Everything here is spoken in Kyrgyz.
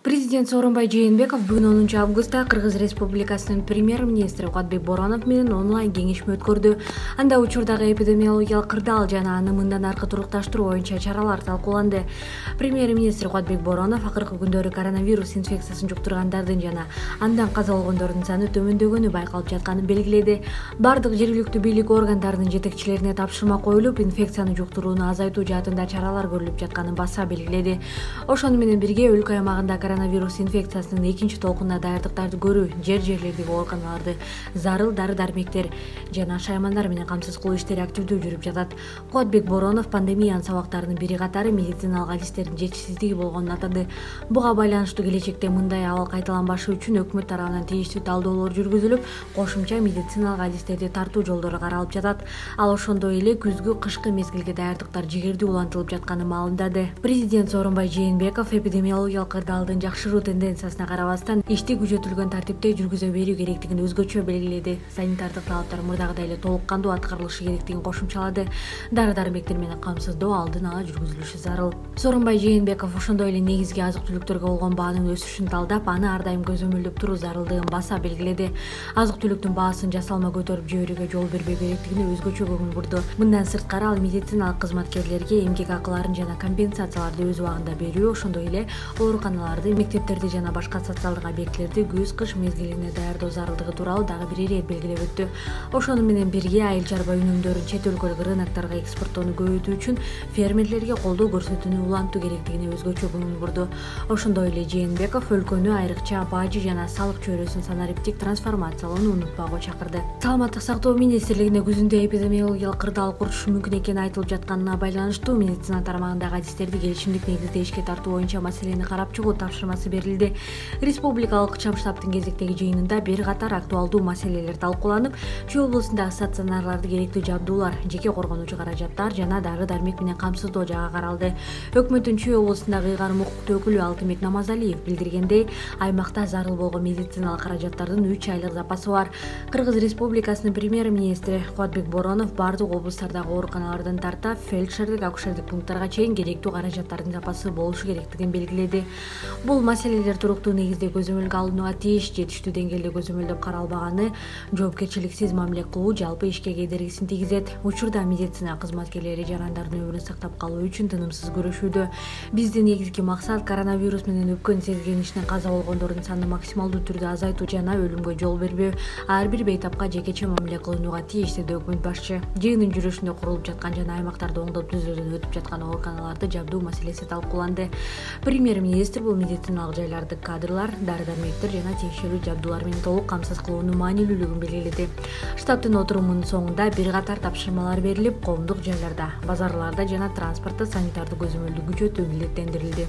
Президент Сооронбай Жээнбеков бүгүн 10 августта Кыргыз Республикасынын премьер-министри Кубатбек Боронов менен онлайн кеңешме өткөрдү. Анда учурдагы эпидемиологиялык кырдаал жана аны мындан аркы турукташтыруу боюнча чаралар талкууланды. Премьер-министр Кубатбек Боронов акыркы күндөрү коронавирус инфекциясын жуктургандардын жана андан каза болгондордун саны төмөндөгөнү байкалып жатканын белгиледи. Бардык жергиликтүү бийлик органдарынын жетекчилерине тапшырма коюлуп, инфекцияны жуктурууну азайтуу жаатында чаралар көрүлүп жатканын баса белгиледи. Ошону менен бирге өлкө аймагында коронавирус инфекциясынын экинчи толкунуна даярдыктарды көрүү, жерлердеги ооруканаларды зарыл дары-дармектер жана шаймандар менен камсыз кылуу иштери активдүү жүрүп жатат. Кубатбек Боронов пандемиянын сабактарынын бири катары медициналык адистердин жетишсиздиги болгонун атады. Буга байланыштуу келечекте мындай абал кайталанбашы үчүн өкмөт тарабынан тийиштүү талдоолор жүргүзүлүп, кошумча медициналык адистерди тартуу жолдору каралып жатат. Ал ошондой эле күзгү кышкы мезгилге даярдыктар жигердүү улантылып жатканын маалымдады. Президент Сооронбай Жээнбеков эпидемиологиялык кырдаалдын жакшыруу тенденциясына карабастан ишти күчөтүлгөн тартипте жүргүзө берүү керектигин өзгөчө белгиледи. Санитардык талаптар мурдагыдай эле толук кандуу аткарылышы керектигин кошумчалады. Дары-дармектер менен камсыздоо алдын ала жүргүзүлүшү зарыл. Сооронбай Жээнбеков ошондой эле негизги азык-түлүктөргө болгон баанын өсүшүн талдап, аны ар дайым көзөмөлдөп туруу зарылдыгын баса белгиледи. Азык-түлүктүн баасын жасалма көтөрүп жиберүүгө жол бербөө керектигине өзгөчө көңүл бурду. Мындан сырткары ал медициналык кызматкерлерге эмгек акыларын жана компенсацияларды өз убагында берүү, ошондой эле ооруканаларды, мектептерди жана башка социалдык объектилерди күз-кыш мезгилине даярдоо зарылдыгы тууралуу дагы бир ирет белгилеп өттү. Ошону менен бирге айыл чарба үнүмдөрүн чет өлкөлүк рынокторго экспорттоону көбөйтүү үчүн фермерлерге колдоо көрсөтүүнү улантуу керектигине өзгөчө көңүл бурду. Ошондой эле Жээнбеков өлкөнү айрыкча бажы жана салык чөйрөсүн санариптик трансформациялоону унутпоого чакырды. Саламаттык сактоо министрлигине күзүндө эпидемиологиялык кырдаал курчушу мүмкүн экени айтылып жатканына байланыштуу медицина тармагындагы адистерди келишимдик негизде ишке тартуу боюнча маселени карап чыгуу тапшырмасы берилди. Республикалык чам штабтын кезектеги жыйынында бир катар актуалдуу маселелер талкууланып, Чүй облусундагы стационарларды керектүү жабдуулар, жеке коргонуучу каражаттар жана дары-дармек менен камсыздоо жагы каралды. Өкмөттүн Чүй облусундагы ыйгарым укуктуу өкүлү Алтынбек Намазалиев билдиргендей, аймакта зарыл болгон медициналык каражаттардын 3 айлык запасы бар. Кыргыз Республикасынын премьер-министри Кубатбек Боронов бардык облустардагы ооруканалардан тарта фельдшердик, акушердик пункттарга чейин керектүү каражаттардын запасы болушу керектигин белгиледи. Бул маселелер туруктуу негизде көзөмөлгө алынууга тийиш, жетиштүү деңгээлде көзөмөлдөп каралбаганы жоопкерчиликсиз мамиле кылуу жалпы ишке кедергисин тийгизет. Учурда медицина кызматкерлери жарандардын өмүрүн сактап калуу үчүн тынымсыз күрөшүүдө. Биздин негизги максат коронавирус менен өпкөн сезгенишинен каза болгондордун санын максималдуу түрдө азайтуу жана өлүмгө жол бербөө. Ар бир бейтапка жекече мамиле кылынууга тийиш, деди өкмөт башчы. Жыйындын жүрүшүндө курулуп жаткан жана аймактарда оңдоп түзүүдөн өтүп жаткан ооруканаларды жабдуу маселеси талкууланды. Премьер-министр бул медициналык жайларды кадрлар, дары-дармектер жана тиешелүү жабдуулар менен толук камсыз кылуунун маанилүүлүгүн белгиледи. Штабтын отурумунун соңунда бир катар тапшырмалар берилип, коомдук жайларда, базарларда жана транспортто санитардык көзөмөлдү күчөтүү милдеттендирилди.